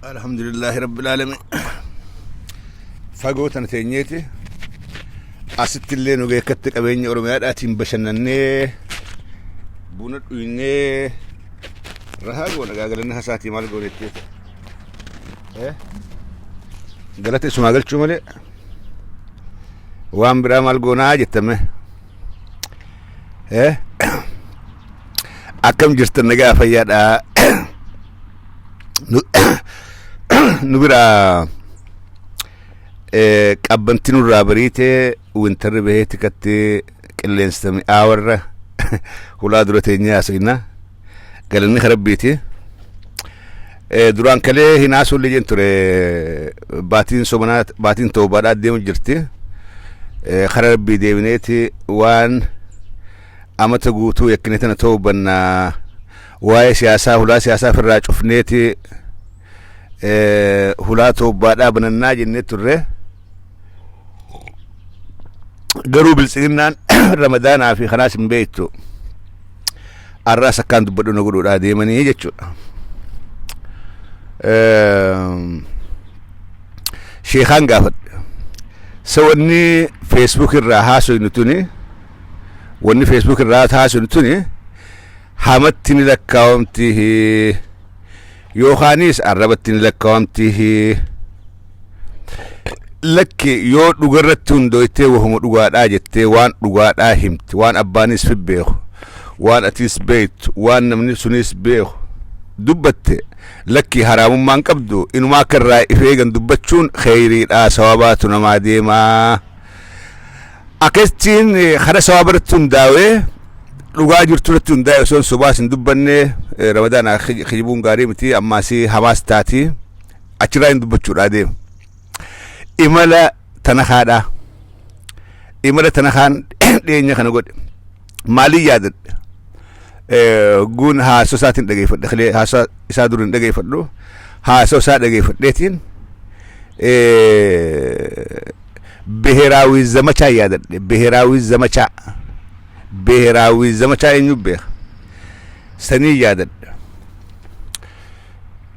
الحمد لله رب العالمين. فقوت أنا تينيتي أست اللي نوجي كتك أبيني أورميات أتيم بشنني بونت ويني رهاق ولا قال إنها ساتي مال قولتي إيه قالت اسمها قلت شو ملي وام برا مال قونا جتمه إيه أكم جرت النجاة فيا نبرا قبنتينو رابريته وينتر بهيت كتي كلين استمي اورا ولا درتينيا سينا قالني خربيتي دران كله هنا سولي جنتر باتين سومنات باتين توبادات ديم جرتي خربي ديبنيتي وان اما تغوتو يكنيتنا توبنا واي سياسة ولا سياسة في الراج وفنيتي هلاتو بادا بننا جنيت الره قروب السنان رمضان في خلاص من بيته الراس كان دبدو نقولوا هذه من يجتشو شيخان قافت سواني فيسبوك الراهاسو ينتوني واني فيسبوك الراهاسو ينتوني حمدتني لك كومته يوخانيس عربتني لك كومته لك يو دغرتون دويته وهم دغادا جته وان دغادا همت وان ابانيس في بيخ وان اتيس بيت وان نمني سنيس بيخ دبت لك حرام ما نقبدو انو ما كراي فيغن دبچون خيري دا ثواباتنا ما ديما اكستين خره ثوابرتون داوي لغا جرتون دا سون سباس دبنه رمضان خيبون غاريمتي اما سي حماس تاتي اچراين دبچو دادي imala tanakada imala tanakan denya kana god mali yadad gun ha society dagay fad khali ha isa durun dagay fadlo ha society dagay fadetin بهراوي زمچا يادد بهراوي زمچا ينبه سني يادد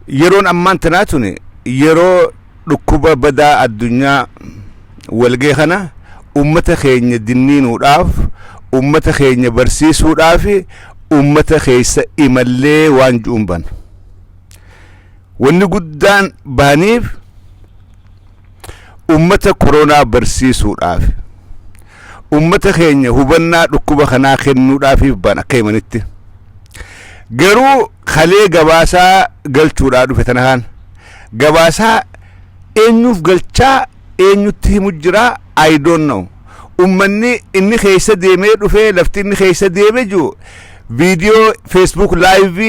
يرون امان تناتوني يرو ركوبة بدا الدنيا والجيخنا أمة خيني دينين وداف أمة خيني برسيس ودافي أمة خيس إملي وانجومبان ونقدان بانيف أمة كورونا برسيس ودافي أمة خيني هبنا ركوبة خنا خيني ودافي بانا كيمانيتي غيرو خلي غباسا قلتو رادو فتنهان غباسا eenyuuf galchaa eenyutti himu jira I don't know ummanni inni keessa deemee dhufee lafti inni keessa deemee jiru video Facebook live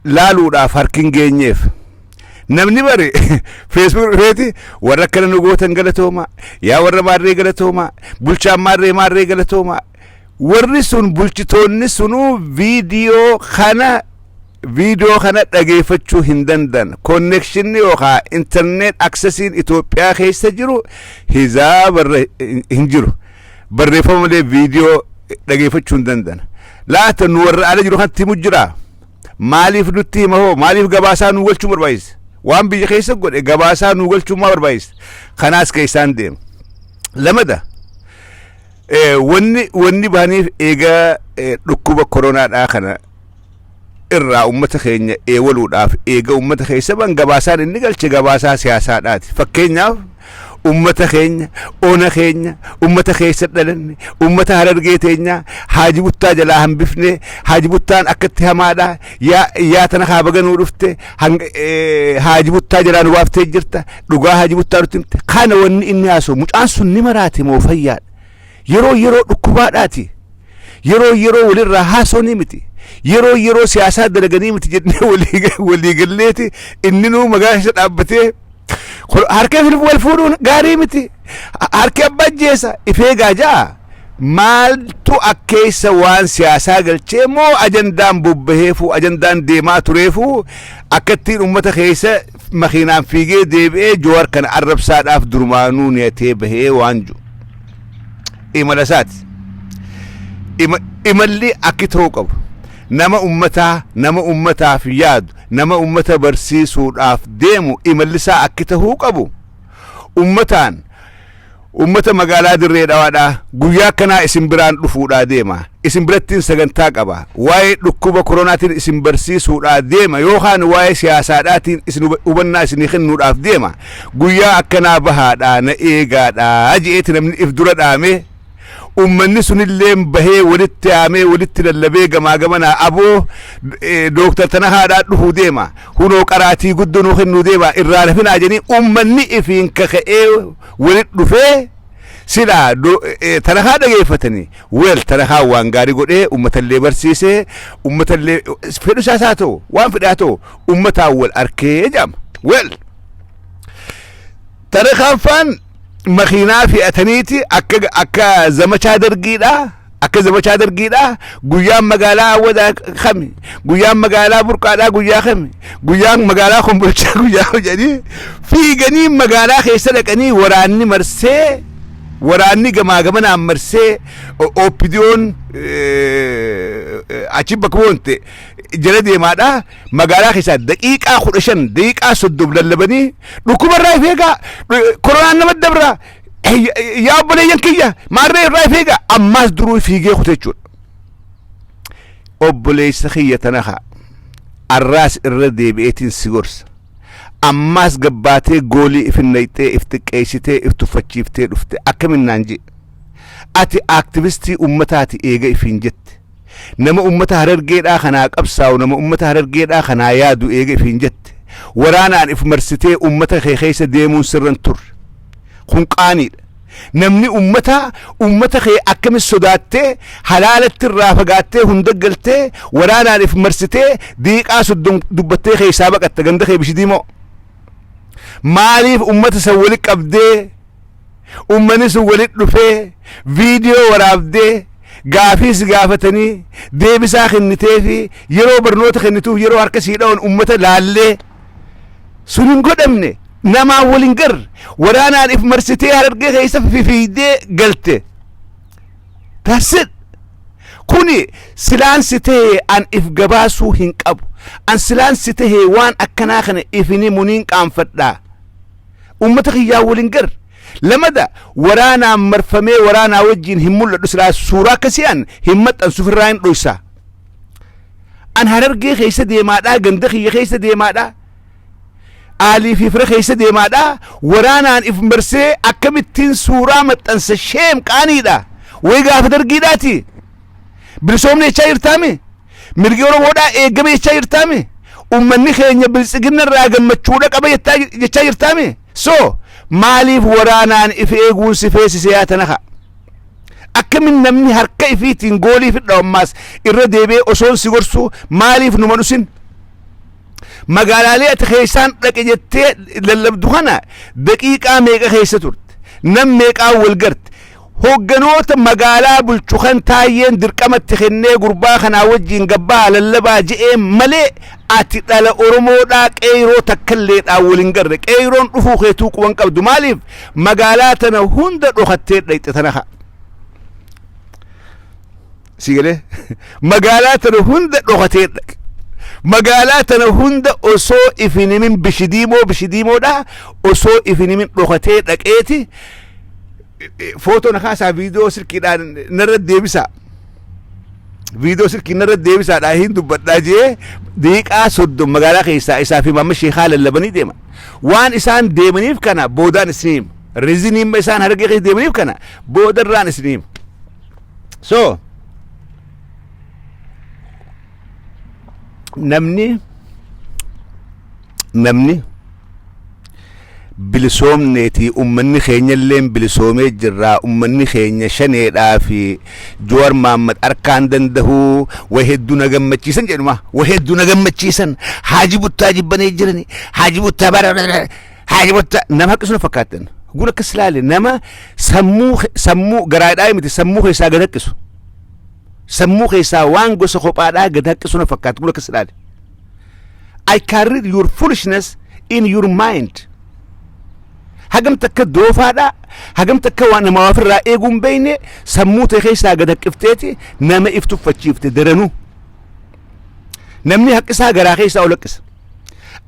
laaluudhaaf harkin geenyeef namni bare Facebook dhufeeti warra kana nu gootan galatooma yaa warra maarree galatooma bulchaan maarree galatooma warri sun bulchitoonni sunu video kana dhageeffachuu hin dandan connection yookaa internet accessin Ethiopia keessa jiru hizaab hinjiru barreeffamale video dhageeffachuu hin dandan laata nu warra ala jiru kanti mujjira maaliif nutti himaho maaliif gabaasaa nu galchuu barbaayis waan biyya keessa godhe gabaasaa nu galchuu ma barbaayis kanaas keessaan deem lamada wanni baaniif eega dhukkuba corona dha kana irra ummata keenya eewoluudhaaf eega ummata keessa ban gabaasaan inni galche gabaasaa siyaasaadhaati fakkeenyaaf ummata keenya ona keenya ummata keessa dhalanne ummata harargee teenya haaji buttaa jalaa hambifne haaji buttaan akkatti hamaadha yaa tana kaabaganuu dhufte haaji buttaa jalaa nu baaftee jirta dhugaa haaji buttaa nutti kana wanni inni haasoo mucaan sun ni maraate moo fayyaadha yeroo dhukkubaadhaati yeroo walirraa haasoo ni miti yeroo siyaasaa dalaganii miti jedhee walii galleeti inni nu magaasha dhaabbatee harkee filif wal fuudhuun gaarii miti harkee abbajjeessa ifee gaajaa maaltu akkeessa waan siyaasaa galchee moo ajandaan bobbaheefu ajandaan deemaa tureefu akkattiin ummata keessa makiinaan fiigee deebi'ee joowar kana arrabsaadhaaf durmaanuu niyatee bahee waanju imala isaati imalli akki ta'uu qabu nama ummataaf yaadu nama ummata barsiisuudhaaf deemu imallisaa akkitahuu qabu ummata magaalaa dirree dhawaadhaa guyyaa kanaa isin biraan dhufuudhaa deema isin birattiin sagantaa qaba waa'ee dhukkuba koronaatiin isin barsiisuudhaa deema yookaan waa'ee siyaasaadhaatiin isin hubannaa isin kennuudhaaf deema guyyaa akkanaa bahaadhaa na eegaadhaa je'eeti namni if dura dhaame ummanni sunillee bahee walitti yaamee walitti lallabee gamaa gamanaa aboo dooktar Tanahaadhaa dhufuu deema hunoo qaraatii guddoo nuu kennuu deema irraa lafinaa jedhanii ummanni ifiin kaka'ee walitti dhufee silaa Tanahaa dhageeffatanii Tanahaa waan gaarii godhee ummatallee barsiisee ummatallee fedhu isaa ta'u waan fedhaa ta'u ummataan wal arkee jedhama Tanahaan faan makiinaa fe'ataniiti akka zamachaa dargiidha guyyaan magaalaa awwadaa kami guyyaan magaalaa burqaadhaa guyyaa kami guyyaan magaalaa kombolchaa guyyaa jedhanii fiiganii magaalaa keessa dhaqanii waraanni gamaa gamanaan marsee oppidiyoon achi bakka boonte jala deemaadha magaalaa keessaa daqiiqaa 15 daqiiqaa 30 lallabanii dhukkubarraa ifeegaa koronaan nama dabra yaa obboleeyyan kiyya maarree irraa ifeegaa ammaas duruu fiigee kute jechuudha obboleessa kiyya Tanahaa arraas irra deebi'eetiin si gorsa ammaas gabbaatee goolii ifinnayxee iftiqqeessitee iftuffachiiftee dhufte akkaminnaan je ati aktivistii ummataati eega ifiin jette nama ummata Harargeedhaa kanaa qabsaa'u nama ummata Harargeedhaa kanaa yaadu eega ifiin jette waraanaan if marsitee ummata keessa deemuun sirran turre kun qaaniidha namni ummata kee akkamis sodaattee halaalatti irraa fagaattee hunda galtee waraanaan if marsitee diiqaa dubbattee keessaa baqatta ganda kee bishidiimoo maaliif ummata san walitti qabdee ummanni sun walitti dhufee viidiyoo waraabdee gaafiis gaafatanii deebisaa kenniteefi yeroo barnoota kennituuf yeroo harka sii dha'uun ummata laallee sun hin godhamne namaa waliin gar waraanaan if marsitee Harargee keessa fifiidee galte tasid kuni silaansi ta'ee an if gabaasuu hin qabu an silaansi ta'ee waan akkanaa kana ifini muniin qaanfadhaa ummata kiyyaa waliin gar lamada waraanaan marfamee waraanaa wajjiin hin mul'adhu silaa suuraa akkasii'an hin maxxansu firraa hin dhoysaa an Harargee keessa deemaadhaa ganda kiyya keessa deemaadhaa aalii fi fira keessa deemaadhaa waraanaan if marsee akkamittiin suuraa maxxansa sheem qaaniidha way gaafa dargiidhaati bilisoomni jechaa jirtaame mirgi Oromoodhaa eegame jechaa jirtaame ummanni keenya biltsiginna irraa gammachuudha qaba jechaa jirtaame so maaliif waraanaan if eeguun si feesisee yaa Tanahaa akkamin namni harka ifiitiin goolii fidha ammaas irra deebi'ee osoon si gorsu maaliif numa dhusin magaalaalee ati keessaan dhaqe jettee lallabdu kana daqiiqaa meeqa keessa turte nam meeqaa wal garte hogganoota magaalaa bulchu kan taayyeen dirqamatti kennee gurbaa kanaa wajjiin gabbaa lallabaa je'ee malee ati dhala Oromoodhaa qeyroo takkalleedhaa waliin garre qeyroon dhufuu keetuu quban qabdu maaliif magaalaa tana hunda dhokattee dhayxe Tanahaa sigalee magaalaa tana hunda dhokatee dhaqe magaalaa tana hunda osoo ifinimin bishidiimoodhaa osoo ifinimin dhokatee dhaqeeti footoo na kaasaa viidiyoo silkiidhaan narra deebisaa viidiyoo silkii narra deebisaadhaa hin dubbadhaa jee daqiiqaa 30 magaalaa keessaa isaa fi Maamma Sheekaa lallabanii deema waan isaan deemaniif kana boodaan isiniim riziniimma isaan Harargee keessa deemaniif kana boodarraan isiniim so namni bilisoomneetii ummanni keenya illeen bilisoomee jirraa ummanni keenya shaneedhaa fi Jowaar Mohaammed harkaan dandahuu waa hedduu na gammachiisan jedhuma waa hedduu na gammachiisan Haaji Buttaa jibbanii jirani Haaji Buttaa nama akkasuma fakkaatan gula akkas ilaale nama sammuu garaadhaa miti sammuu keessaa gad haqqisu sammuu keessaa waan gosa kophaadhaa gad haqqisuna fakkaatu gula akkas ilaale I can read your foolishness in your mind hagam takka doofaadha hagam takka waan nama ofirraa eeguun beeyne sammuu ta'e keessaa gad haqqifteeti nama if tuffachiifte daranuu namni haqqisaa garaa keessaa olaqqisa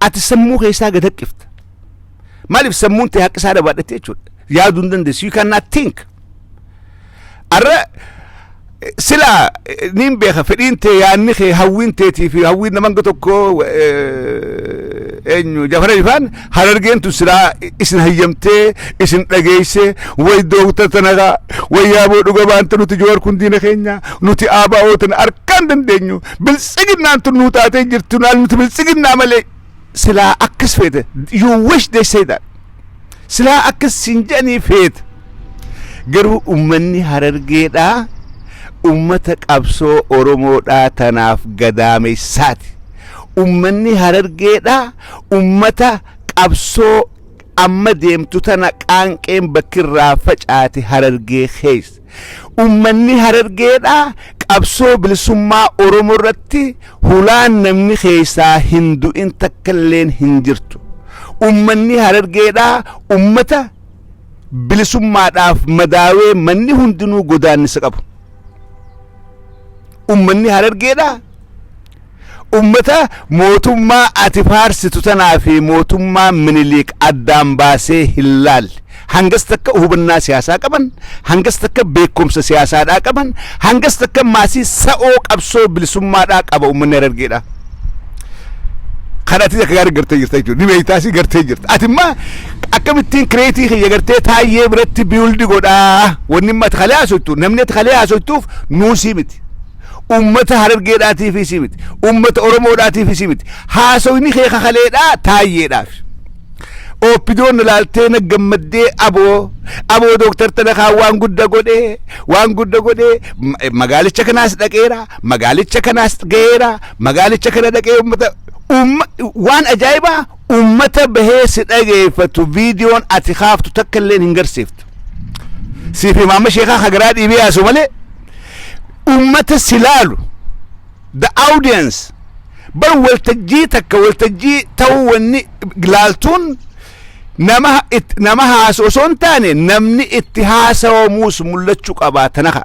ati sammuu keessaa gadaqqifta maaliif sammuun ta'e haqqisaa dhabaadhatte jechuudha yaaduu hin dandeessu you cannot think arra sila nin beeka fedhiin ta'e yaanni kee hawwiin ta'eetii fi hawwiin naman tokko eenyu Jafar Ifaan Harargeentu silaa isin hayyamtee isin dhageesse way dooktar tanagaa way yaaboo dhuga baanta nuti Joowar kun diina keenya nuti ABO tan arkaan dandeenyu biltsiginnaan tun nu taatee jirtu naal nuti biltsiginnaa malee silaa akkas feete you wish they say that silaa akkas sin jedhanii feete garuu ummanni Harargeedhaa ummata qabsoo Oromoodhaa tanaaf gadaameessaati ummanni Harargeedhaa ummata qabsoo amma deemtu tana qaanqeen bakkirraa facaate Harargee keessa ummanni Harargeedhaa qabsoo bilisummaa Oromoo irratti hulaan namni keessaa hin du'in takkalleen hin jirtu ummanni Harargeedhaa ummata bilisummaadhaaf madaawee manni hundinuu godaannisa qabu ummanni Harargeedhaa ummata mootummaa ati faarsitu tanaa fi mootummaa Minilik addaan baasee hin laalle hangas takka hubannaa siyaasaa qaban hangas takka beekumsa siyaasaadhaa qaban hangas takka maasii sa'oo qabsoo bilisummaadhaa qaba ummanni Harargeedhaa kanatti akka gaarii gartee jirta jechuudha ni beektaasii gartee jirta ati immoo akkamittiin kireetii kiyya gartee taayyee biratti biildi godhaa wanni immoo ati kalee haasoftu namni ati kalee haasoftuuf nuusii miti ummata Harargeedhaatiif isii miti ummata Oromoodhaatiif isii miti haasawni kee kakaleedhaa taayyeedhaaf oppidoon laaltee na gammaddee aboo dooktar Tanakaa waan gudda godhee magaalicha kanaas dhaqeera magaalicha kanaas ga'eera magaalicha kana dhaqee ummata waan ajaa'ibaa ummata bahee si dhageeffatu viidiyoon ati kaaftu takka illeen hin garsiiftu siif imaama sheekaa hagaraa dhiibee haasu malee ummata silaalu the audience bar waltajjii takka waltajjii ta'uu wanni laaltuun nama haasu osoo hin taane namni itti haasawamuus mul'achuu qabaa Tanakaa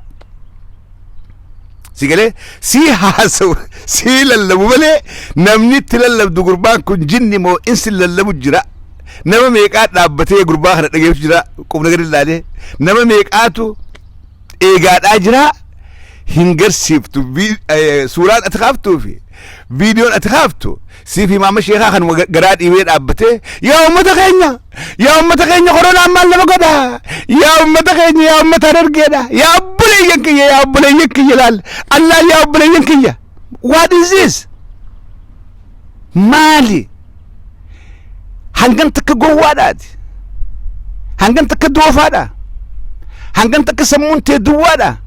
sigalee si haasawu si lallabu malee namni itti lallabdu gurbaan kun jinni moo insi lallabu jira nama meeqaa dhaabbatee gurbaa kana dhageessu jira qubna gadi ilaalee nama meeqaatu eegaadhaa jira hin garsiiftu suuraan ati kaaftuu fi viidiyoon ati kaaftu siif imaama sheekaa kan garaa dhiibee dhaabbatee yaa ummata keenya koronaan maal nama godha yaa ummata keenya yaa ummata Harargeedha yaa obboleeyyan kiyya laal Allah yaa obboleeyyan kiyya what is this maali hangan takka gowwaadhaati hangan takka doofaadha hangan takka sammuun tee duwwaadha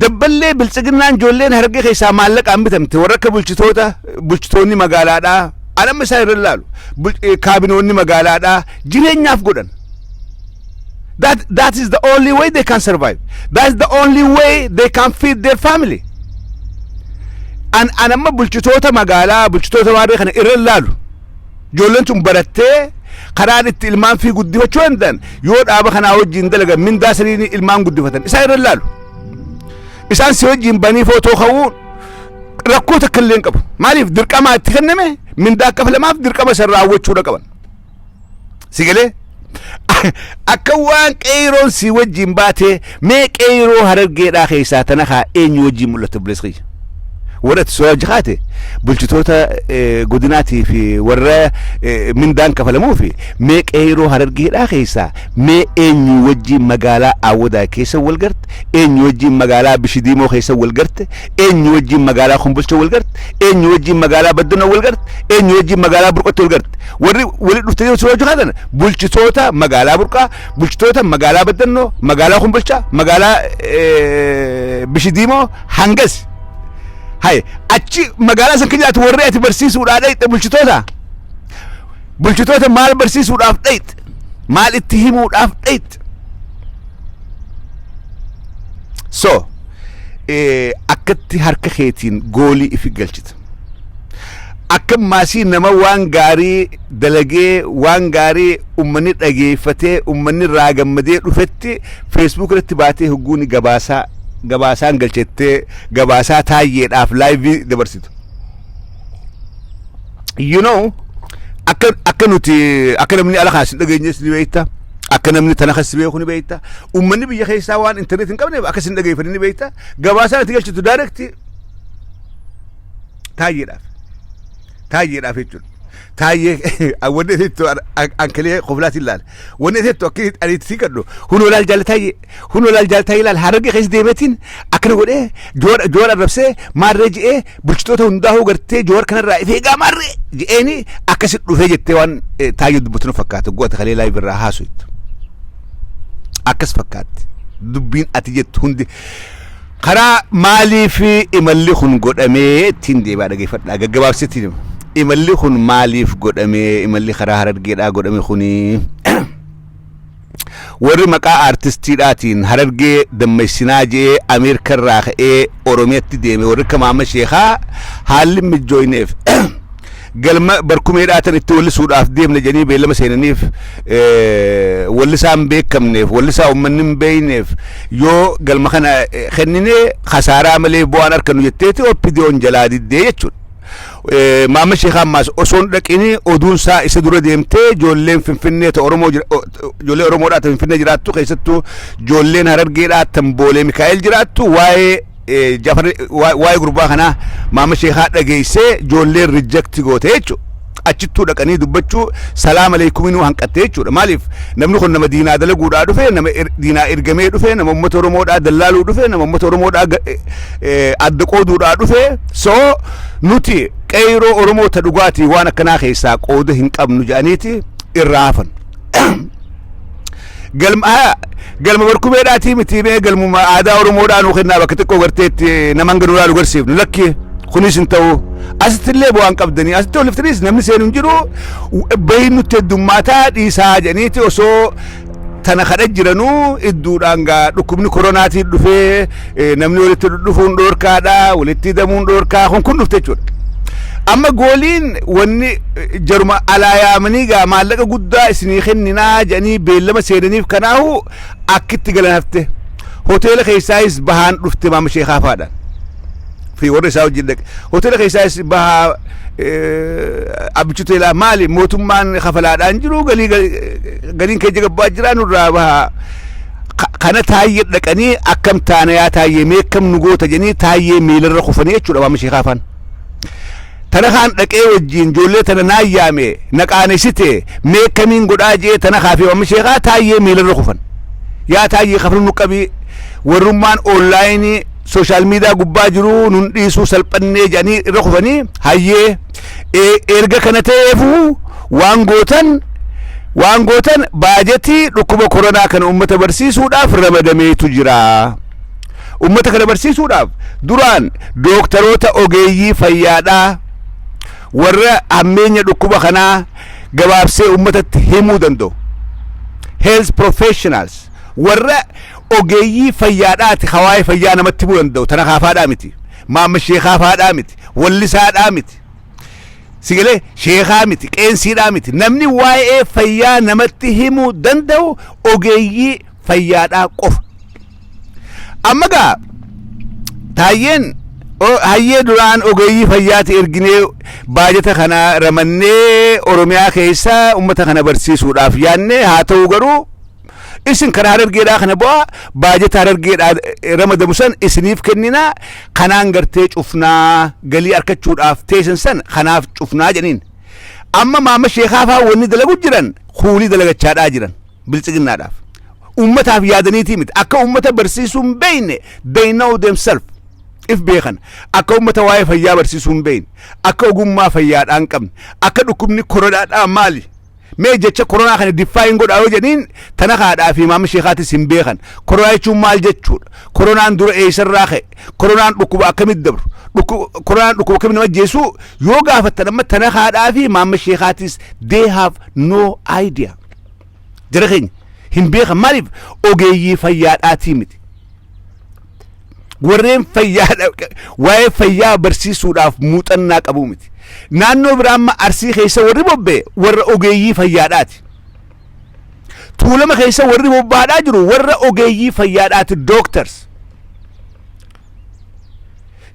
dabballee biltsiginnaan ijoolleen Harargee keessaa maallaqaan bitamte warra akka bulchitoonni magaalaadhaa anamma isaa irra laalu kaabinoonni magaalaadhaa jireenyaaf godhan that is the only way they can survive that is the only way they can feed their family anamma bulchitoota magaalaa bulchitoota waaree kana irra laalu ijoolleen tun barattee karaan itti ilmaan fi guddifachuu danda'an yoo dhaaba kanaa wajjin dalagan mindaa saniin ilmaan guddifatan isaa irra laalu isaan si wajjin banii footoo ka'uun rakkoo takka illee hin qabu maaliif dirqamaa itti kenname mindaa akka falamaaf dirqama san raawwachuudha qaban sigalee akka waan qeeroon si wajjin baatee mee qeeroo Harargeedhaa keessaa Tanakaa eenyu wajjin mul'ata bilisqii warra itti soo jikaate bulchitoota godinaatii fi warra mindaan kafalamuuf mee qeeroo Harargeedhaa keessaa mee eenyu wajjin magaalaa Awwadaa keessa wal garte eenyu wajjin magaalaa Bishidiimoo keessa wal garte eenyu wajjin magaalaa Kumbulcha wal garte eenyu wajjin magaalaa Baddannoo wal garte eenyu wajjin magaalaa Burqotti wal garte warri wali dhuftanii soo jikaatan bulchitoota magaalaa Burqaa bulchitoota magaalaa Baddannoo magaalaa Kumbulcha magaalaa Bishidiimoo hangas hay achi magaalaa san kiyyaatu warri ati barsiisuudhaa dhayxe bulchitoota maal barsiisuudhaaf dhayxe maal itti himuudhaaf dhayxe so akkatti harka keetiin goolii ifi galchita akka maasii nama waan gaarii dalagee waan gaarii ummanni dhageeffatee ummanni irraa gammadee dhufetti Facebook irratti baatee hogguuni gabaasaa gabaasaan galchettee gabaasaa taayyeedhaaf live dabarsitu. You know akka nuti akka namni ala kaasin dhageenyes ni beekta akka namni tana khas beeku ni beekta ummanni biyya keessaa waan internet hin qabne akka sin dhageeffani ni beekta gabaasaan ati galchitu direct taayyeedhaaf jechuudha. Taayye wanni itti ankalee qoflaati ilaal wanni itti akka anitti kadhu huno laal jaallataayyee ilaal hararge keessa deemetiin akkana godhee joora rabsee maarree je'ee bulchitoota hundaa'uu gartee joora kanarraa ifee gaamaarree je'eeni akkasit dhufee jettee waan taayyee dubbatu nu fakkaata goota kalee laayif irraa haasuutu akkas fakkaatti dubbiin ati jettu hundi karaa maaliif imalli kun godhamee ittiin deebaa dhageeffadhaa gaggabaabsittiin imalli kun maaliif godhamee imalli karaa harargeedhaa godhame kuni warri maqaa artistiidhaatiin harargee dammaysinaa jee Ameerikaa irraa ka'ee Oromiyaatti deeme warri akka Maamad Sheekaa haalli mijjooyneef galma barkumeedhaatan itti wallisuudhaaf deemne jedhanii beellama seenaniif wallisaan beekamneef wallisaa uummanni hin beeyneef yoo galma kana kenninee khasaaraa malee bu'aan harkanu jetteeti oppidiyoon jalaa diddee jechuudha. Maamad Sheekaa ammaas osoon dhaqini oduunsaa isa dura deemtee ijoolleen Finfinnee Oromoo ijoollee Oromoodhaa Finfinnee jiraattu keessattuu ijoolleen Harargeedhaa Tamboolee Mikaa'el jiraattu waa'ee gurbaa kanaa Maamad Sheekaa dhageessee ijoolleen reject goote jechuudha. Achittuu dhaqanii dubbachuu salaam aleikum nu hanqattee jechuudha. Maaliif namni kun nama diinaa dalaguudhaa dhufe nama diinaa ergamee dhufe nama uummata Oromoodhaa dallaaluu dhufe nama uummata Oromoodhaa adda qooduudhaa dhufe soo nuti qeyroo Oromoota dhugaatii waan akkanaa keessaa qooda hin qabnu jedhaniiti irraa hafan. Galma barkumeedhaatii miti mee galmuma aadaa Oromoodhaa nu kennaa bakka xiqqoo garteetti naman gaduudhaa nu garsiifnu lakki kunis hin ta'u asittillee bu'aan qabdanii asitti oliftaniis namni seenu hin jiru bahin nutti heddummaataa dhiisaa jedhaniiti osoo tana kadha jiranuu idduudhaan gaa dhukkubni koronaatiin dhufee namni walitti dhufuun dhoorkaadha walitti hidamuun dhoorkaa kun dhufte jechuudha. Amma gooliin wanni jaruma alaa yaamanii gaa maallaqa guddaa isinii kenninaa jedhanii beellama seenaniif kanaahu akkitti galan hafte hoteela keessaayis bahaan dhufte Maamad Sheekaa faadhaan. في ورثة وجدك هوتيل خيساس بها أبتشتلا مالي موتمان خفلات أنجلو قالين كي جاب باجران الرابها قناة هاي لك أني أكم تانيات هاي ميكم نقوت جني تاي ميل الرخفانية شو لما مشي خافن تناخان لك إيه وجين جولة تناي يامي نكاني ستة ميكمين قد أجي تناخافي ومشي خا تاي ميل الرخفان يا تاي خفن نكبي والرمان أونلايني social media gubbaa jiru nun dhiisuu salphannee jedhanii irra kufanii hayyee erga kana ta'eefu waan gootan baajetii dhukkuba koronaa kana ummata barsiisuudhaaf ramadameetu jira. Ummata kana barsiisuudhaaf duraan dooktaroota ogeeyyii fayyaadhaa warra hammeenya dhukkuba kanaa gabaabsee ummatatti himuu danda'u health professionals warra ogeeyyii fayyaadhaati hawaayee fayyaa namatti himuu danda'u tana kaafaadhaa miti Maamad Sheekaafaadhaa miti wallisaadhaa miti sigalee sheekaa miti qeensiidhaa miti namni waa'ee fayyaa namatti himuu danda'u ogeeyyii fayyaadhaa qofa. Amma gaa taayyeen hayyee duraan ogeeyyii fayyaati erginee baajata kana ramannee Oromiyaa keessa ummata kana barsiisuudhaaf yaannee haa ta'u garuu isin karaa Harargeedhaa kana bu'aa baajata Harargeedhaa ramadamu san isiniif kenninaa kanaan gartee cufnaa galii argachuudhaaf teessan san kanaaf cufnaa jedhaniin. Amma Maamad Sheekaafaa wanni dalagu jiran kuulii dalagachaadhaa jiran bilchiginnaadhaaf ummataaf yaadaniitii miti akka ummata barsiisuun beeyne they know themselves if beekan akka ummata waa'ee fayyaa barsiisuun beeyne akka ogummaa fayyaadhaan qabne akka dhukkubni koronaadhaa maali mee jecha koronaa kana diffaayin godhaa yoo jedhiin tana kaadhaa fi Maamad Sheekaatis hin beekan koronaa jechuun maal jechuudha koronaan dura eessarraa ka'e koronaan dhukkuba akkamitti dabru koronaan dhukkuba akkamitti nama ajjeesu yoo gaafattan amma tana kaadhaa fi Maamad Sheekaatis they have no idea jara keenya hin beekan maaliif ogeeyyii fayyaadhaatii miti warreen fayyaa waa'ee fayyaa barsiisuudhaaf muuxannaa qabu miti. Naannoo biraa amma Arsii keessa warri bobbee warra ogeeyyii fayyaadhaati. Tuulama keessa warri bobbaadhaa jiru warra ogeeyyii fayyaadhaati doctors.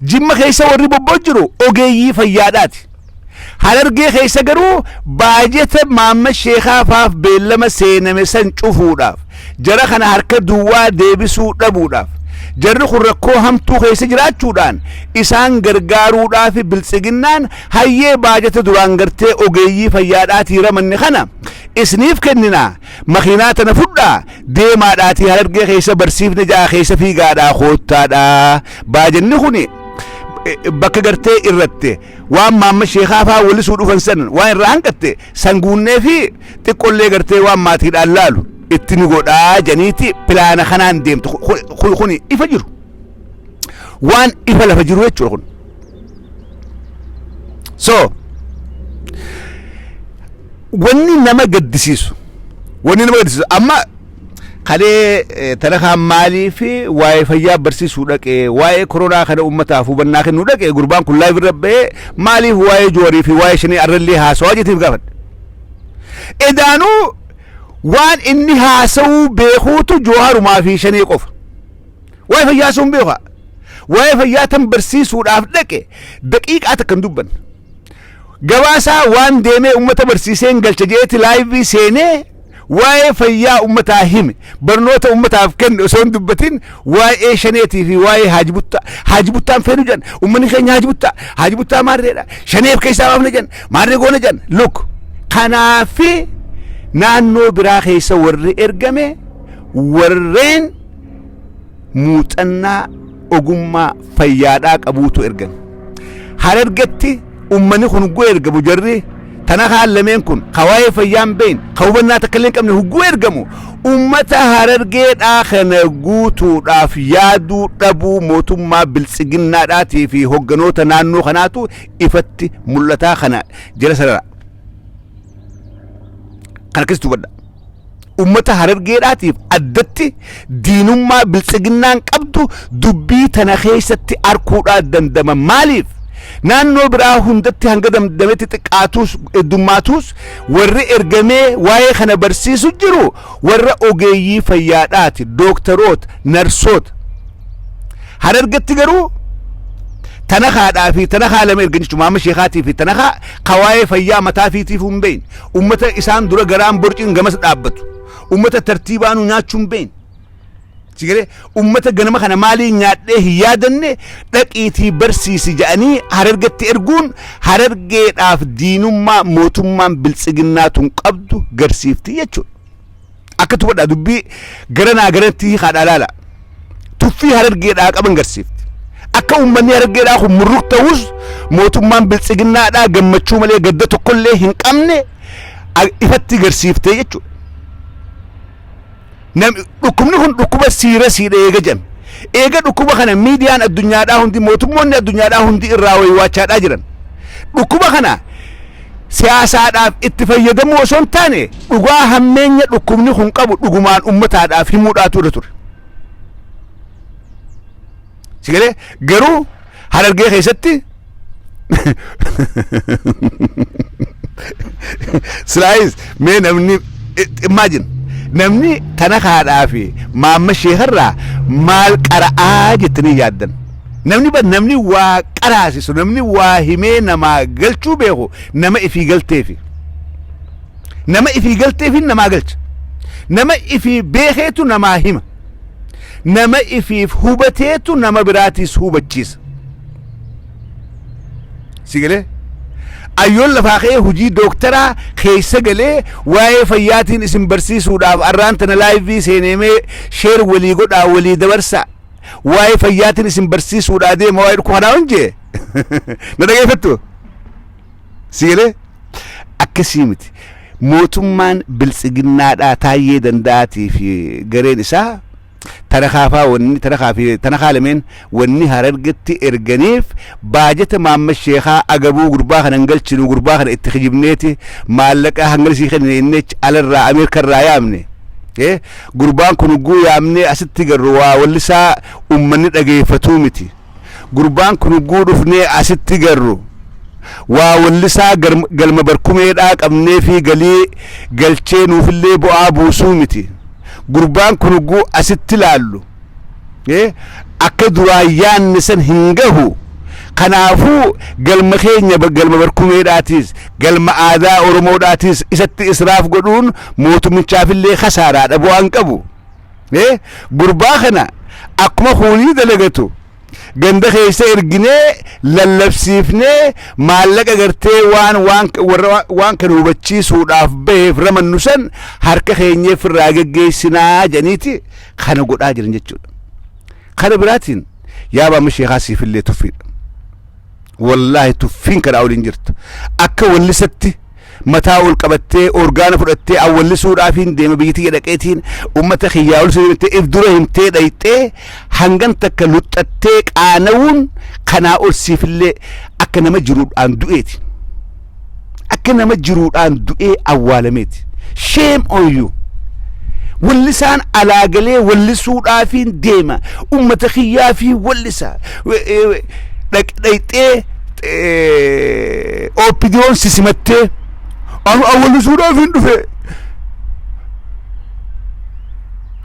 jimma keessa warri bobbojjiru ogeeyyii fayyaadhaati. Harargee keessa garuu baajeta Maammed Sheekaafaaf beellama seename san cufuudhaaf jara kana harka duwwaa deebisuu dhabuudhaaf jarri kun rakkoo hamtuu keessa jiraachuudhaan isaan gargaaruudhaaf biltsiginnaan hayyee baajeta duraan gartee ogeeyyii fayyaadhaatii ramanne kana isniif kennina makiinaa tana fudhaa deemaadhaatii Harargee keessa barsiifne jaa keessa fiigaadhaa koottaadhaa baajenni kuni bakka gartee irratti waan Maammed Sheekaafaa walisuu dhufan san waan irraa hanqatte sanguunnee fi xiqqollee gartee waan maatiidhaan laalu itti ni godhaa janiiti pilaana kanaan deemtu kun ifa jiru waan ifa lafa jiru jechuudha kun. So wanni nama gaddisiisu amma kalee talakaan maalii fi waa'ee fayyaa barsiisuu dhaqee waa'ee koronaa kana uummataaf hubannaa kennuu dhaqee gurbaan kun laayif irra ba'ee maaliif waa'ee joorii fi waa'ee shanii arrallee haasawaa jeetiif gaafadhe. Edaanuu waan inni haasawuu beekuutu jooharumaa fi shanii qofa. Waa'ee fayyaa sun beekaa. Waa'ee fayyaa tan barsiisuudhaaf dhaqe daqiiqaa takkan dubban. Gabaasaa waan deemee uummata barsiiseen galcha jeeti laayifii seenee waa'ee fayyaa uummataa hime barnoota uummataaf kenne osoo hin dubbatin waa'ee shaneetii fi waa'ee haaji buttaan feenu jedhan uummanni keenya haaji buttaa maarreedha shaneef keessaa baafne jedhan maarree goone jedhan luk kanaafi naannoo biraa keessa warri ergame warreen muuxannaa ogummaa fayyaadhaa qabuutu ergan Harargetti uummanni kun guu ergamu jarri tana lameen kun kawaa'ee fayyaan beeyin hubannaa takkallee qabne hugguu ergamu uummata Harargeedhaa kana guutuudhaaf yaaduu dhabuu mootummaa biltsiginnaadhaatii fi hogganoota naannoo kanaatu ifatti mul'ataa kana jala sarara kana keessatti hubadha. Uummata Harargeedhaatiif addatti diinummaa biltsiginnaan qabdu dubbii tana keessatti arguudhaa dandama maaliif naannoo biraa hundatti hanga damdametti xiqqaatus heddummaatuus warri ergamee waa'ee kana barsiisu jiru warra ogeeyyii fayyaadhaati dooktaroota narsoota. Harargetti garuu tanakaadhaa fi tanakaa lama ergan jechuun Maammed Sheekaatii fi tanakaa kawaa'ee fayyaa mataa fiitiif hin beeyin uummata isaan dura garaan borciin gamas dhaabbatu uummata tartiibaanu nyaachuu hin beeyin. Sigale ummata ganama kana maali nyaadhee hin yaadanne dhaqiitii barsiisi jedhanii Harargetti erguun Harargeedhaaf diinummaa mootummaan biltsiginnaatuun qabdu garsiifti jechuudha. Akka tubadhaa dubbii garanaa garanatti haadha laala tuffii Harargeedhaa qaban garsiifti. Akka uummanni Harargeedhaa kun murruq ta'us mootummaan biltsiginnaadhaa gammachuu malee gadda tokkollee hin qabne ifatti garsiiftee jechuudha. Dhukkubni kun dhukkuba siirasiidha eega jedhame eega dhukkuba kana miidiyaan addunyaadhaa hundi mootummoonni addunyaadhaa hundi irraa waywaachaadhaa jiran dhukkuba kana siyaasaadhaaf itti fayyadamuu osoo hin taane dhugaa hammeenya dhukkubni kun qabu dhugumaan ummataadhaaf himuudhaatu irra ture. Sigalee garuu Harargee keessatti silaayis mee namni imagine namni tanakaadhaa fi Maammed Sheekarraa maal qara'aa jettanii yaaddan namni waa qaraasisu namni waa himee namaa galchuu beeku nama ifii galteefi namaa galcha nama ifii beekeetu namaa hima nama ifiif hubateetu nama biraatiis hubachiisa. Sigalee ayyoon lafaa kee hujii dooktaraa keessa galee waa'ee fayyaatiin isin barsiisuudhaaf arraan tana laayivii seeneemee sheer walii godhaa walii dabarsaa waa'ee fayyaatiin isin barsiisuudhaa deema waa'ee dhukkuba kanaa hunjee na dhageeffattu. Sigalee akkasii miti mootummaan biltsiginnaadhaa Taayyee Danda'aatii fi gareen isaa tanakaa lameen wanni Harargetti erganiif baajeta Maammed Sheekaa agabuu gurbaa kana galchinu gurbaa kana itti kijibneeti maallaqa hangalsii kennee alarraa Ameerikarraa yaamne gurbaan kun guu yaamne asitti garuu waa wallisaa ummanni dhageeffatuu miti gurbaan kun guu dhufnee asitti garuu waa wallisaa galma barkumeedhaa qabnee fi galii galchee nuufillee bu'aa buusuu miti. Gurbaan kun guu asitti laallu akka duraan yaanne san hin gahu kanaafu galma keenya galma barkumeedhaatis galma aadaa oromoodhaatis isatti israaf godhuun mootummichaafillee khasaaraadha bu'aan qabu gurbaa kana akkuma huunii dalagatu ganda keessa erginee lallabsiifnee maallaqa gartee waan kan hubachiisuudhaaf baheef ramannu san harka keenyeef irraa geggeessinaa janiiti kana godhaa jiran jechuudha. kana biraatiin yaaba masheekaa siifillee tuffiidha wallahi tuffiin kana awliin jirtu akka wallisatti mataa ol qabattee orgaana fudhattee awwallisuudhaaf hin deema biyyattii dhaqeetiin ummata khiyyaa ol seentee if dura himtee dhayxee hangan takka luxxattee qaanawuun kanaa ol siifillee akka nama jiruudhaan du'eeti akka nama jiruudhaan du'ee awwaalameeti shame on you wallisaan alaagalee wallisuudhaaf hin deema ummata khiyyaa fi wallisa dhayxee opinion sisimattee awwalu suudhaaf hin dhufe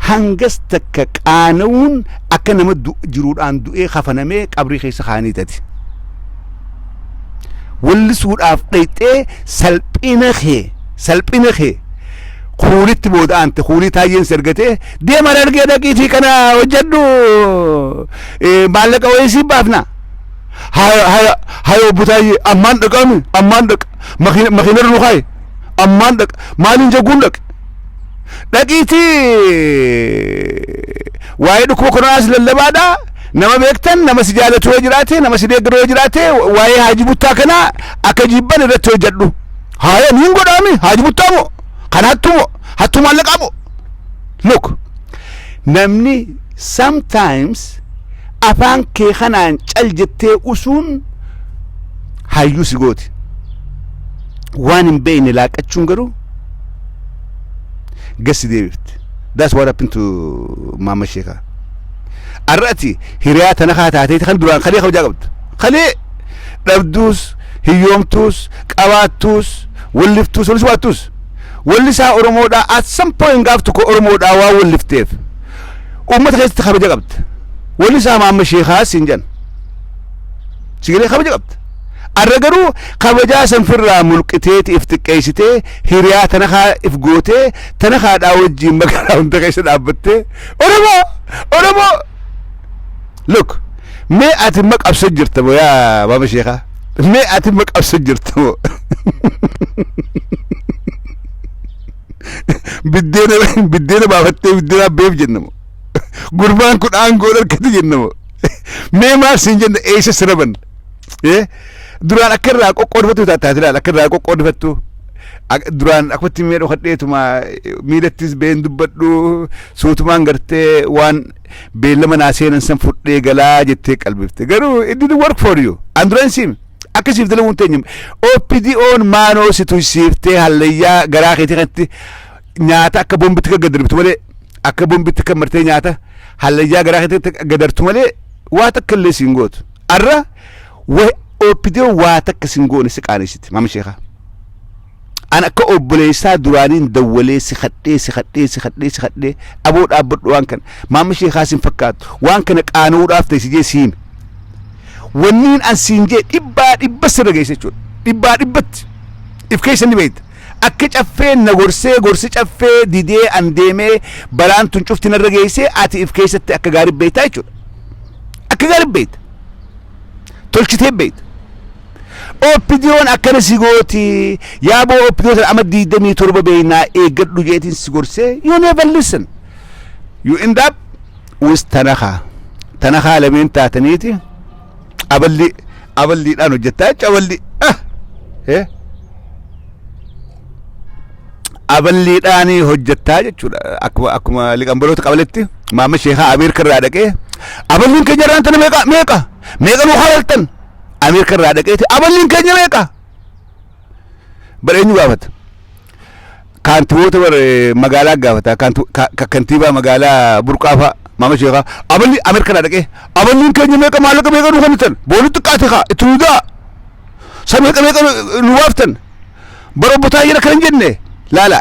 hangas takka qaanawuun akka nama jiruudhaan du'ee kafanamee qabrii keessa kaaniitati wallisuudhaaf dhayxee salphina kee kuulitti booda'ante kuulii taayyeen sergatee deeman argee dhaqiitii kana hojjedhu maallaqa wayisii baafna hayo butaayyee ammaan dhaqaami ammaan dhaqa makiinarra nu kaaye ammaan dhaqa maaliin jaguun dhaqe dhaqiitii waa'ee dhukkuba koronaas lallabaadha nama beektan nama si jaalatu yoo jiraate nama si deeggaru yoo jiraate waa'ee haaji buttaa kanaa akka jibban irratti hojjedhu haaya niin godhaami haaji buttaa moo kan hattu maallaqa moo look namni sometimes afaan kee kanaan cal jettee usuun hayyuu si gooti waan hin beekne laaqachuun garuu gasi deebifti that's what happened to Mama Sheekha arrati hiriyaa tana kaa taateeti kan duraan kalee kabajaa qabdu kalee dhabduus hiyyoomtuus qabaattuus walliftuus walis waattuus wallisaa oromoodhaa at some point gaaf tokko oromoodhaa waa wallifteef ummata keessatti kabaja qabda wallisaa Mama Sheekhaa sinjan sigilee kabaja qabda arra garuu kabajaa sanfirraa mulqiteeti if xiqqeessitee hiriyaa tana kaa if gootee tana kaadhaa wajjiin magaalaa hunda keessa dhaabbattee oromoo look mee ati maqabsa jirta moo yaa Mama Sheekhaa mee ati maqabsa jirta moo biddeena baafattee biddeena beef jennamo gurbaan kun aangoo dharkate jennamo mee maal siin jenna eessa siraban duraan akka irraa qoqqoodfattu taataati laal akka irraa qoqqoodfattu duraan akkatti mee dhokadheetuma miilattis been dubbadhu suutumaan gartee waan beellama naa seenan san fudhee galaa jettee qalbifte garuu it didn't work for you anduraan siim akkasiif dalaguun teenyum OPDO'n maanoo si tuysiiftee hallayyaa garaa keetii kanatti nyaata akka bombitti ka gadarbitu malee akka bombitti ka martee nyaata hallayyaa garaa keetii gadartu malee waa takka illee siin gootu arra OPDO'n waa takka siin goone si qaaneessiti Mama Sheekhaa an akka obboleessaa duraaniin dawwalee si kadhee aboo dhaabbadhu waan kana Mama Sheekhaa sin fakkaatu waan kana qaanuudhaaf ta'e si jee siin wanniin an siin jee dhibba sirra geesse jechuudha dhibbatti if keessa ni beekta akka caffee na gorsi caffee didee an deemee balaan tun cufti narra geesse ati if keessatti akka gaarii beektaa jechuudha akka gaarii beekta tolchitee beekta OPDO'n akkana si gooti yaaboo OPDO sana ama 27 beeknaa eeggadhu jeetiin si gorsee you never listen you end up with tanakaa lameen taataniiti aballiidhaan hojjettaa jecha aballiidhaan hojjettaa jechuudha akkuma liqambaloota qabaletti Mama Sheekhaa Ameerika irraa dhaqee aballiin keenya irraan tana meeqa nu halaltan Ameerika irraa dhaqeeti aballiin keenya meeqa bara eenyu gaafata kaantiboota bara magaalaa gaafata kantiibaa magaalaa Burqaafaa Mama Sheekhaa aballi Ameerika irraa dhaqee aballiin keenya meeqa maallaqa meeqa nu kennitan boolitti qaate kaa itti nuudaa sa meeqa nu waaftan bara obbotaa jira kan jenne laala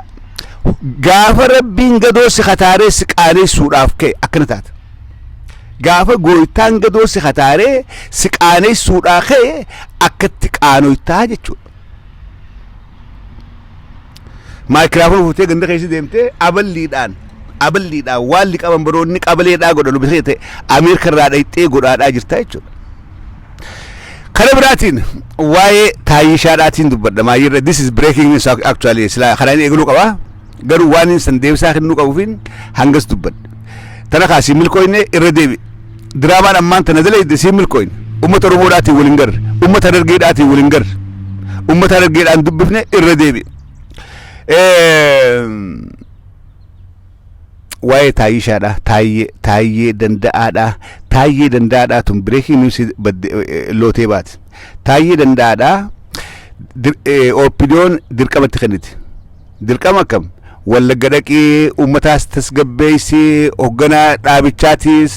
gaafa rabbiin gadoo si kataaree si qaaneessuudhaaf ka'e akkana taata gaafa gooytaan gadoo si hataaree si qaaneessuudhaa ka'e akkatti qaanoytaa jechuudha. Maayikiraafoon fuutee ganda keessa deemtee aballiidhaan waan liqaban baroonni qabaleedhaa godhan bisee ta'e Ameerikarraa dhayxee godhaadhaa jirta jechuudha. Kana biraatiin waa'ee taayishaadhaatiin dubbadha maayirra this is breaking news actually sila kanaan eeguu qaba garuu waan san deebisaa kennuu qabuufin hangas dubbadha. Tana kaasii milkooyne irra deebi diraamaan ammaan tana dalee sii milkooyne uummata Oromoodhaatiin waliin garre uummata Dargeedhaatiin waliin garre uummata Dargeedhaan dubbifne irra deebi. Waa'ee taayishaadha taayyee danda'aadha tun breaking news lootee baate taayyee danda'aadha opinion dirqamatti kenniti dirqama akkam Wallagga dhaqee uummataas tasgabbeessee hoogganaa dhaabichaatis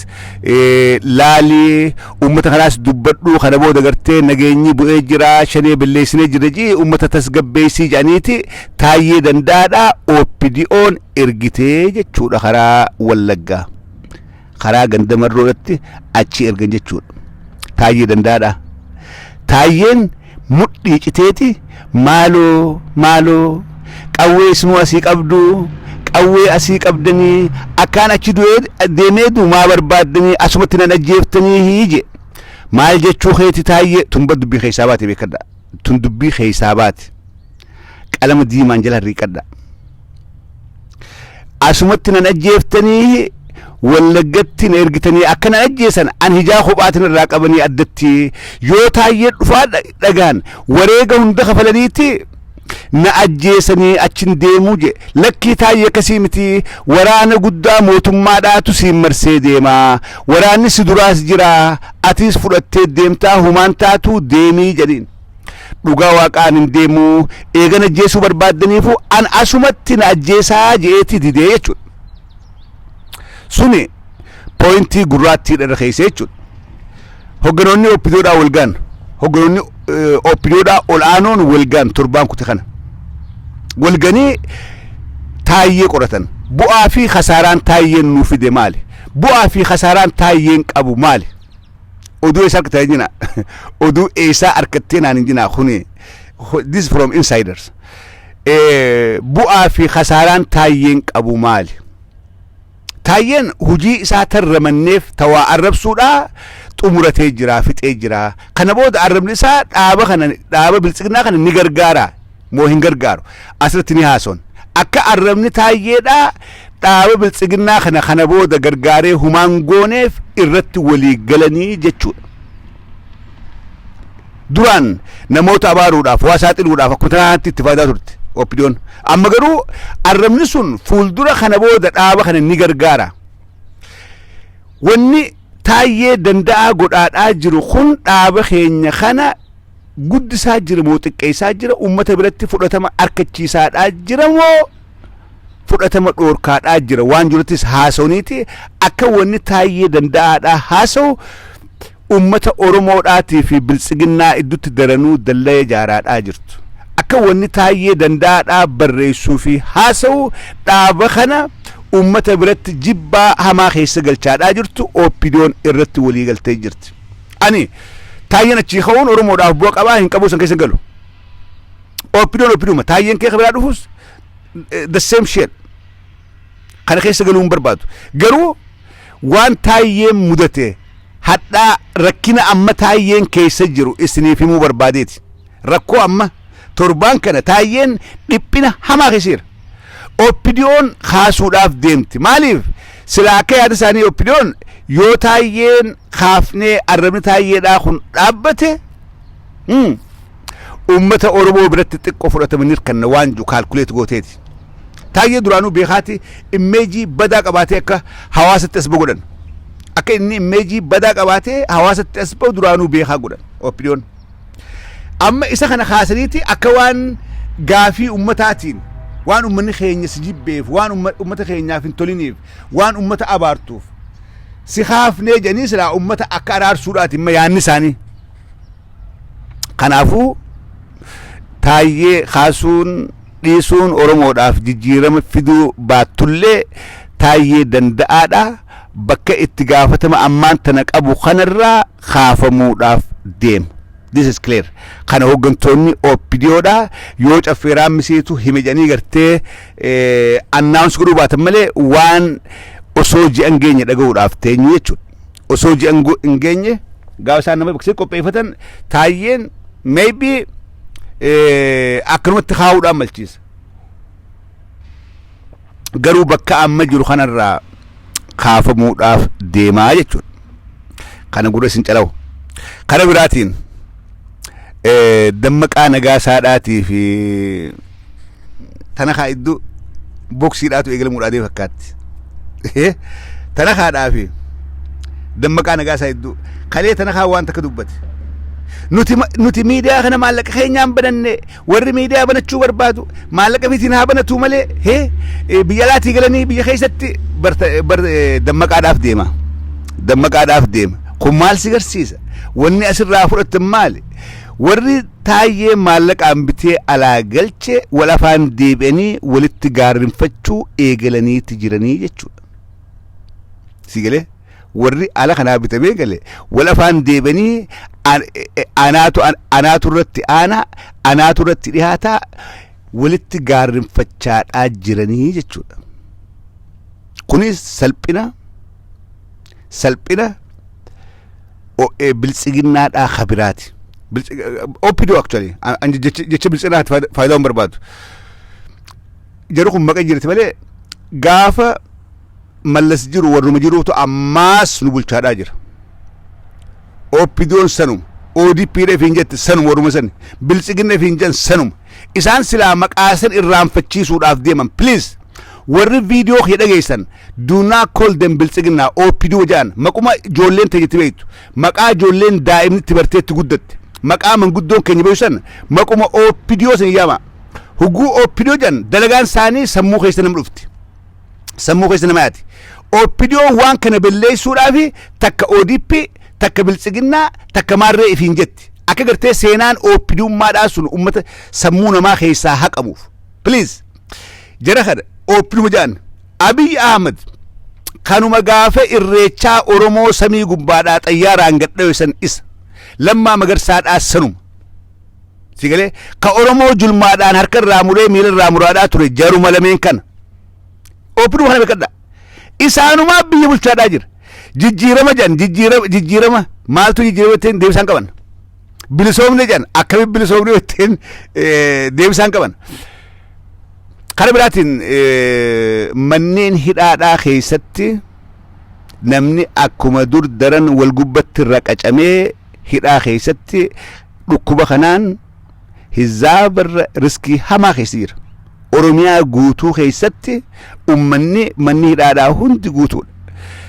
laalii uummata kanaas dubbadhu kana booda gartee nageenyi bu'ee jira shanee balleessinee jira jii uummata tasgabbeessii jedhaniiti taayyee danda'aadha opinion ergitee jechuudha karaa Wallaggaa karaa gandamarroodhatti achi ergan jechuudha taayyee danda'aadha. Taayyeen mudhii citeeti maaloo qawwee isinuu asii qabdu qawwee asii qabdanii akkaan achi deemee maa barbaaddanii asumatti nan ajjeeftanii hiije maal jechuu keeti taayyee tun dubbii keessaa baate beekadha tun dubbii keessaa baate qalama diimaan jala riiqadha asumatti nan ajjeeftanii Wallaggatti na ergitanii akka na ajjeesan an hijaa kophaatiin irraa qabanii addatti yoo taayyee dhufaa dhagaan wareega hunda kafalaniiti na ajjeesanii achin deemuu je lakkii taayyee akkasii miti waraana guddaa mootummaadhaatu siin marsee deemaa waraanni si duraas jira atiis fudhattee deemtaa humaan taatu deemii jedhiin dhugaa waaqaan hin deemuu eegan ajjeesuu barbaaddaniifu an asumatti na ajjeesaa je'eeti didee jechuudha. Suni pointii gurraattii dha keessa jechuudha. Hogganoonni opiniyoodhaa walgaan hogganoonni opiniyoodhaa ol'aanoon walgaan torbaan kute kana walganii taayyee qoratan bu'aa fi kasaaraan taayyeen nuuf fide maali bu'aa fi kasaaraan taayyeen qabu maali oduu isaa argattee jina oduu isaa argattee naan hin jina kuni this from insiders bu'aa fi kasaaraan taayyeen qabu maali. Taayyeen hujii isaa tarramanneef tawaa arrabsuudha xumuratee jira fixee jira kana booda arrabni isaa dhaaba biltsignaa kana ni gargaara moo hin gargaaru asirratti ni haason akka arrabni taayyeedha dhaaba biltsignaa kana booda gargaaree humaan gooneef irratti walii galanii jechuudha. Duraan namoota abaaruudhaaf waa saaxiluudhaaf akkuma tanaatti itti faayidaa turte opinion amma garuu arrabni sun fuuldura kana booda dhaaba kana ni gargaara. Wanni taayyee danda'a godhaadhaa jiru kun dhaaba keenya kana guddisaa jira moo xiqqeessaa jira uummata biratti fudhatama arkachiisaadhaa jira moo fudhatama dhoorkaadhaa jira waan jiruttis haasawniiti akka wanni taayyee danda'aadhaa haasawu uummata Oromoodhaatii fi biltsiginnaa iddutti daranuu dallee ijaaraadhaa jirtu. Akka wanni taayyee danda'aadhaa barreessuu fi haasawu dhaaba kana uummata biratti jibbaa hamaa keessa galchaadhaa jirtu opiniyoon irratti walii galtee jirti. Ani taayyeen achii ka'uun Oromoodhaaf bu'a qabaa hin qabu san keessa galu. Opiniyoon taayyeen kee biraa dhufus the same shit kana keessa galuu hin barbaadu. Garuu waan taayyeen mudate hadhaa rakkina amma taayyeen keessa jiru isiniif himuu barbaadeeti. Rakkoo amma torbaan kana taayyeen dhiphina hamaa keessa jira. Opiniyoon kaasuudhaaf deemti maaliif silaa akka yaada isaanii opiniyoon yoo taayyeen kaafnee arrabni taayyeedhaa kun dhaabbate uummata Oromoo biratti xiqqoo fudhatama nirkanna waan jiru kaalkuleet gooteeti. Taayyee duraanuu beekaati immeejii badaa qabaatee akka hawaasatti as godhan akka inni immeejii badaa qabaatee hawaasatti as duraanuu beekaa godhan opiniyoon. Amma isa kana kaasaniiti akka waan gaafii ummataatiin waan ummanni keenya si jibbeef waan ummata keenyaaf hin toliniif waan ummata abaartuuf si kaafnee jedhanii silaa ummata akka araarsuudhaati imma yaanni isaanii. Kanaafuu taayyee kaasuun dhiisuun Oromoodhaaf jijjiirama fiduu baattullee taayyee danda'aadha bakka itti gaafatama ammaan tana qabu kanarraa kaafamuudhaaf deema. This is clear. Kana hooggantoonni OPDOdha yoo caffeeraan miseetu hime jedhanii gartee announce godhuu baatan malee waan osoo ji'an geenye dhaga'uudhaaf teenyu jechuudha. Osoo ji'an hin geenye gaafa isaan nama bakkee qopheeffatan taayyeen maybe akkanumatti kaa'uudhaan malchiisa. Garuu bakka amma jiru kanarraa kaafamuudhaaf deemaa jechuudha. Kana gurra isin calawu. Kana biraatiin dammaqaa nagaasaadhaatii fi tanakaa iddoo boksiidhaatu eegalamuudhaa deema fakkaatti. Tanakaadhaa fi dammaqaa nagaasaa iddoo kalee tanakaa waan takka dubbate. Nuti miidiyaa kana maallaqa keenyaan bananne warri miidiyaa banachuu barbaadu maallaqa fiitiin haa banatu malee biyya alaatii galanii biyya keessatti dammaqaadhaaf deema. Dammaqaadhaaf deema. Kun maal si garsiisa? Wanni asirraa fudhatan maali? Warri taayyee maallaqaan bitee alaa galche wal afaan deebi'anii walitti gaarrinfachuu eegalaniiti jiranii jechuudha. Si galee warri ala kanaa bitamee gale wal afaan deebi'anii anaatu irratti dhihaataa walitti gaarrinfachaadhaa jiranii jechuudha. Kunis salphina biltsiginnaadhaa kabiraati. OPDO actually jecha biltsinaatti faayidaa hin barbaadu. Jarri kun maqaa jirti malee gaafa mallas jiru warruma jiruutu ammaas nu bulchaadhaa jira. OPDO'n sanuma ODP'dha fi hin jette sanuma warruma sani biltsiginna fi hin jen sanuma isaan silaa maqaa san irraanfachiisuudhaaf deeman please. Warri viidiyoo kee dhageessan do not call them biltsiginna OPDO jedhan maquma ijoolleen tajaajilti beektu maqaa ijoolleen daa'imni itti barteetti guddatte maqaa manguddoon keenya beeksan maquma OPDO san yaama huguu OPDO jedhan dalagaan isaanii sammuu keessa nama dhufti sammuu keessa nama yaati. OPDO waan kana balleessuudhaaf takka ODP takka biltsiginnaa takka maarree ifiin jetti akka gartee seenaan OPDOmmaadhaa sun ummata sammuu namaa keessaa haqamuuf please. Jara kana OPDO jedhan Abiy Ahmed kanuma gaafa irreechaa Oromoo samii gubbaadhaa xayyaaraan gadhawesan isa Lammaa Magarsaadhaa sanuma. Si galee ka Oromoo julmaadhaan harka irraa muree miila irraa muraadhaa ture jaruma lameen kana. OPDO kana beekadha. Isaanumaa biyya bulchaadhaa jira. Jijjiirama jedhan jijjiirama maaltu jijjiirama ittiin deebisaan qaban. Bilisoomne jedhan akkamitti bilisoomne ittiin deebisaan qaban. Kana biraatiin manneen hidhaadhaa keessatti namni akkuma dur daran wal gubbatti irra qacamee hidhaa keessatti dhukkuba kanaan hizaabarra riskii hamaa keessa jira. Oromiyaa guutuu keessatti ummanni manni hidhaadhaa hundi guutuudha.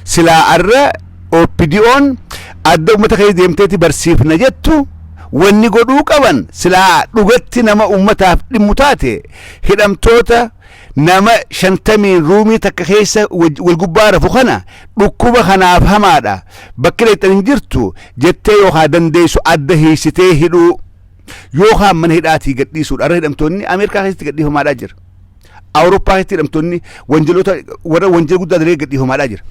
Silaa arra OPDO'n adda ummata keessa deemteeti barsiifna jettu wanni godhuu qaban silaa dhugatti nama ummataaf dhimmu taate hidhamtoota nama 50 ruumii takka keessa wal gubbaa rafu kana dhukkuba kanaaf hamaadha bakki leexan hin jirtu jettee yookaan dandeessu adda hiisitee hidhuu yookaan mana hidhaatii gadhiisuudha. Arra hidhamtoonni Ameerikaa keessatti gadhiifamaadhaa jira. Awurooppaa keessatti hidhamtoonni wanjeloota warra wanjela guddaa daree gadhiifamaadhaa jira.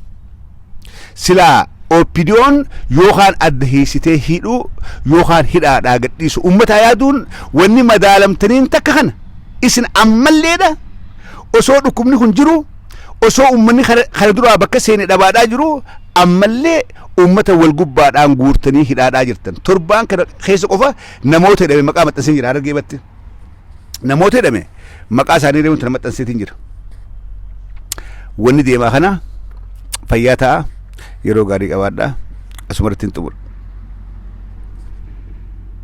Silaa OPDO'n yookaan adda hiisitee hidhuu yookaan hidhaadhaa gadhiisu ummata yaaduun wanni madaalamtaniin takka kana isin ammalleedha osoo dhukkubni kun jiru osoo ummanni kana duraa bakka seene dhabaadhaa jiru ammallee ummata wal gubbaadhaan guurtanii hidhaadhaa jirtan. Torbaan kana keessa qofa namoota hidhame maqaa maxxansiin jira harargee batti namoota hidhame maqaa isaanii reemuun maxxansiitiin jira. Wanni deemaa kana fayyaa ta'a. Yeroo gaarii qabaadhaa asumarratti hin xumura.